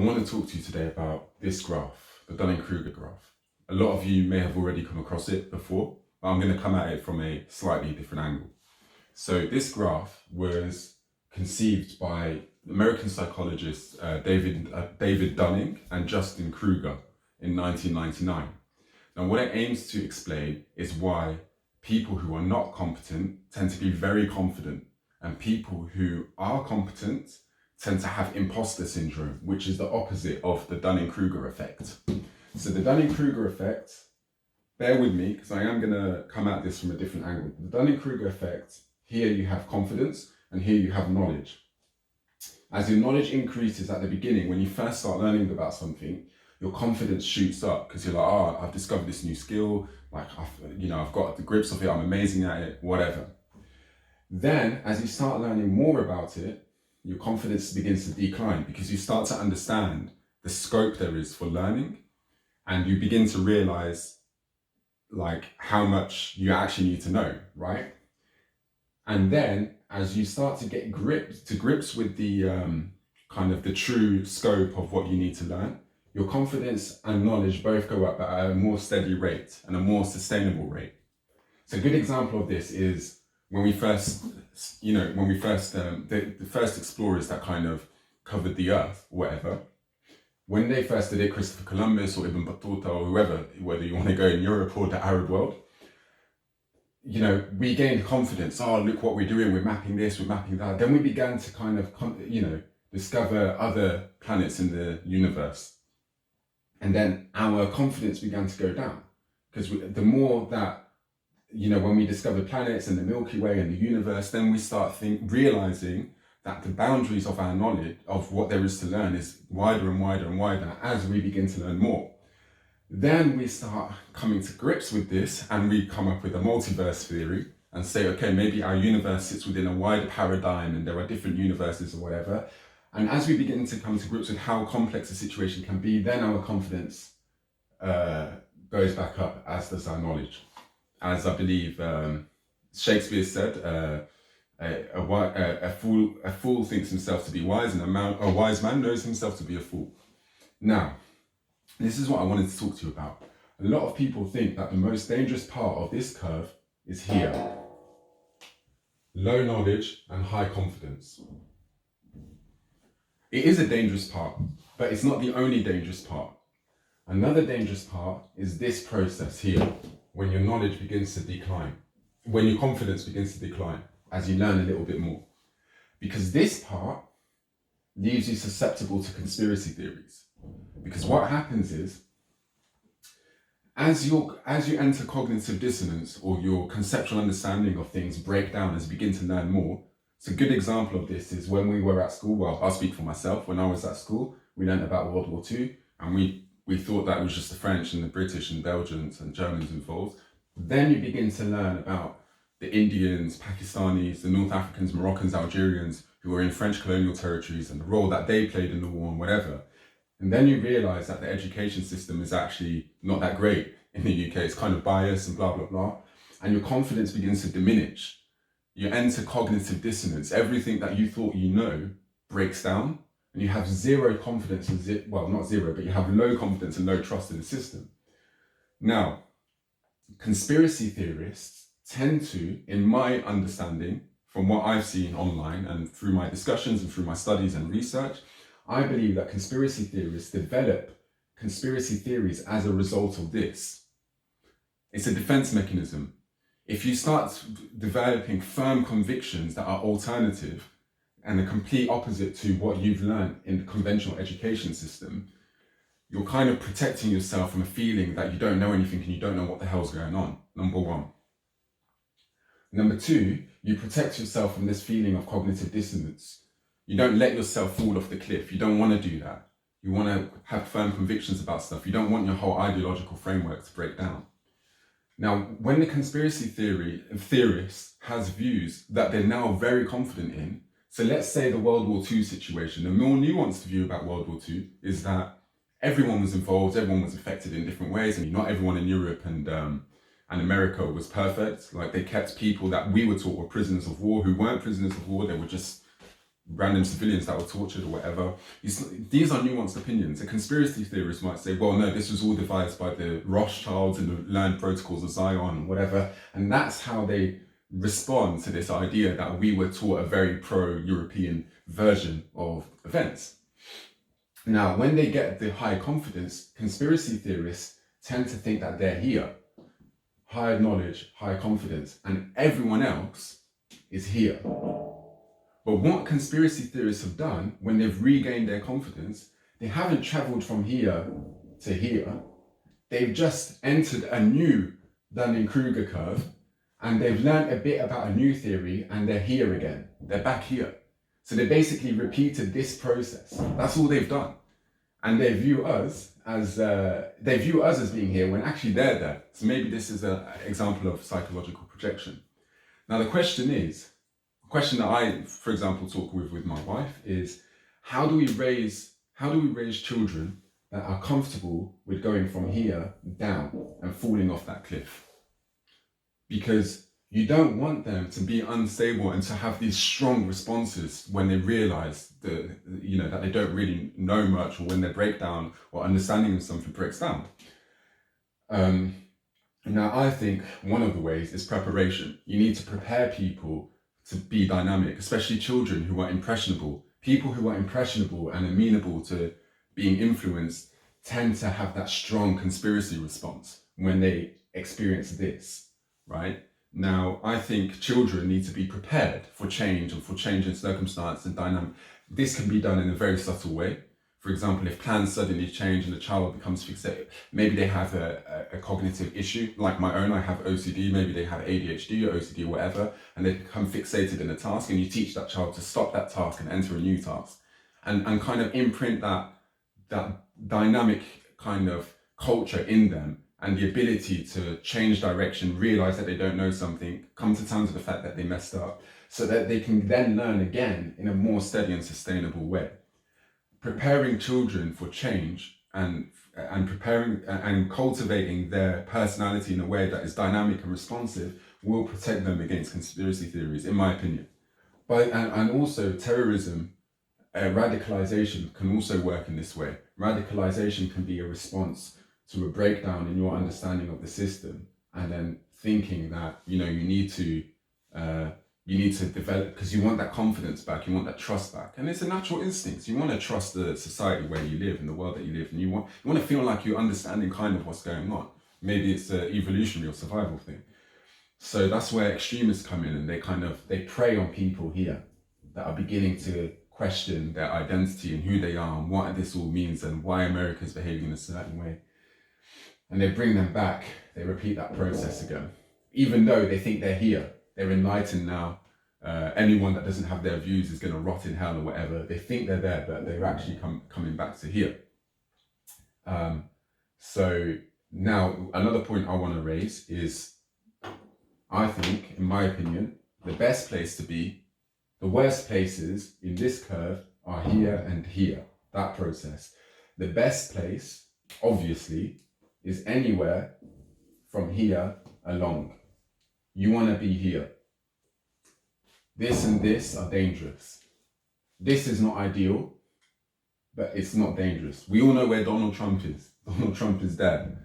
I want to talk to you today about this graph, the Dunning Kruger graph. A lot of you may have already come across it before, but I'm going to come at it from a slightly different angle. So this graph was conceived by American psychologists David Dunning and Justin Kruger in 1999. Now what it aims to explain is why people who are not competent tend to be very confident, and people who are competent tend to have imposter syndrome, which is the opposite of the Dunning-Kruger effect. So the Dunning-Kruger effect, bear with me because I am going to come at this from a different angle. The Dunning-Kruger effect, here you have confidence and here you have knowledge. As your knowledge increases at the beginning, when you first start learning about something, your confidence shoots up because you're like, oh, I've discovered this new skill, like I've got the grips of it, I'm amazing at it, whatever. Then as you start learning more about it, your confidence begins to decline because you start to understand the scope there is for learning, and you begin to realize like how much you actually need to know, right? And then as you start to get grips with the kind of the true scope of what you need to learn, your confidence and knowledge both go up at a more steady rate and a more sustainable rate. So a good example of this is when we first, the first explorers that kind of covered the earth, whatever, when they first did it, Christopher Columbus or Ibn Battuta or whoever, whether you want to go in Europe or the Arab world, we gained confidence. Oh, look what we're doing. We're mapping this, we're mapping that. Then we began to kind of, discover other planets in the universe. And then our confidence began to go down because the more that, when we discover planets and the Milky Way and the universe, then we start realizing that the boundaries of our knowledge of what there is to learn is wider and wider and wider as we begin to learn more. Then we start coming to grips with this and we come up with a multiverse theory and say, okay, maybe our universe sits within a wider paradigm and there are different universes or whatever. And as we begin to come to grips with how complex a situation can be, then our confidence goes back up, as does our knowledge. As I believe Shakespeare said, a fool thinks himself to be wise, and a wise man knows himself to be a fool. Now, this is what I wanted to talk to you about. A lot of people think that the most dangerous part of this curve is here. Low knowledge and high confidence. It is a dangerous part, but it's not the only dangerous part. Another dangerous part is this process here, when your knowledge begins to decline, when your confidence begins to decline as you learn a little bit more. Because this part leaves you susceptible to conspiracy theories. Because what happens is, as you enter cognitive dissonance, or your conceptual understanding of things break down as you begin to learn more. So a good example of this is when we were at school. Well, I'll speak for myself. When I was at school, we learned about World War II, and we thought that it was just the French and the British and Belgians and Germans involved. Then you begin to learn about the Indians, Pakistanis, the North Africans, Moroccans, Algerians, who were in French colonial territories and the role that they played in the war and whatever. And then you realize that the education system is actually not that great in the UK. It's kind of biased and blah, blah, blah. And your confidence begins to diminish. You enter cognitive dissonance. Everything that you thought you know breaks down, and you have zero confidence, not zero, but you have low confidence and low trust in the system. Now, conspiracy theorists tend to, in my understanding, from what I've seen online and through my discussions and through my studies and research, I believe that conspiracy theorists develop conspiracy theories as a result of this. It's a defense mechanism. If you start developing firm convictions that are alternative and the complete opposite to what you've learned in the conventional education system, you're kind of protecting yourself from a feeling that you don't know anything and you don't know what the hell's going on, number one. Number two, you protect yourself from this feeling of cognitive dissonance. You don't let yourself fall off the cliff. You don't want to do that. You want to have firm convictions about stuff. You don't want your whole ideological framework to break down. Now, when the conspiracy theorist has views that they're now very confident in, so let's say the World War II situation, the more nuanced view about World War II is that everyone was involved, everyone was affected in different ways, and not everyone in Europe and America was perfect. Like, they kept people that we were taught were prisoners of war who weren't prisoners of war. They were just random civilians that were tortured or whatever. These are nuanced opinions. A conspiracy theorist might say, well, no, this was all devised by the Rothschilds and the learned protocols of Zion and whatever. And that's how they respond to this idea that we were taught a very pro-European version of events. Now, when they get the high confidence, conspiracy theorists tend to think that they're here. Higher knowledge, higher confidence, and everyone else is here. But what conspiracy theorists have done when they've regained their confidence, they haven't traveled from here to here. They've just entered a new Dunning Kruger curve, and they've learned a bit about a new theory, and they're here again. They're back here. So they basically repeated this process. That's all they've done. And they view us as being here when actually they're there. So maybe this is an example of psychological projection. Now the question that I, for example, talk with my wife is, how do we raise children that are comfortable with going from here down and falling off that cliff? Because you don't want them to be unstable and to have these strong responses when they realize that they don't really know much, or when their breakdown or understanding of something breaks down. Now, I think one of the ways is preparation. You need to prepare people to be dynamic, especially children who are impressionable. People who are impressionable and amenable to being influenced tend to have that strong conspiracy response when they experience this, right? Now, I think children need to be prepared for change and for change in circumstance and dynamic. This can be done in a very subtle way. For example, if plans suddenly change and the child becomes fixated, maybe they have a cognitive issue, like my own, I have OCD, maybe they have ADHD or OCD or whatever, and they become fixated in a task, and you teach that child to stop that task and enter a new task, and kind of imprint that dynamic kind of culture in them, and the ability to change direction, realize that they don't know something, come to terms with the fact that they messed up, so that they can then learn again in a more steady and sustainable way. Preparing children for change and preparing and cultivating their personality in a way that is dynamic and responsive will protect them against conspiracy theories, in my opinion. But and also terrorism, radicalization can also work in this way. Radicalization can be a response to a breakdown in your understanding of the system, and then thinking that you need to develop, because you want that confidence back, you want that trust back, and it's a natural instinct. You want to trust the society where you live, in the world that you live, and you want to feel like you're understanding kind of what's going on. Maybe it's an evolutionary or survival thing. So that's where extremists come in, and they prey on people here that are beginning to question their identity and who they are and what this all means and why America is behaving in a certain way. And they bring them back, they repeat that process again. Even though they think they're here, they're enlightened now. Anyone that doesn't have their views is going to rot in hell or whatever. They think they're there, but they're actually coming back to here. So now another point I want to raise is, I think, in my opinion, the best place to be, the worst places in this curve are here and here, that process. The best place, obviously, is anywhere from here along. You want to be here. This and this are dangerous. This is not ideal, but it's not dangerous. We all know where Donald Trump is. Donald Trump is there.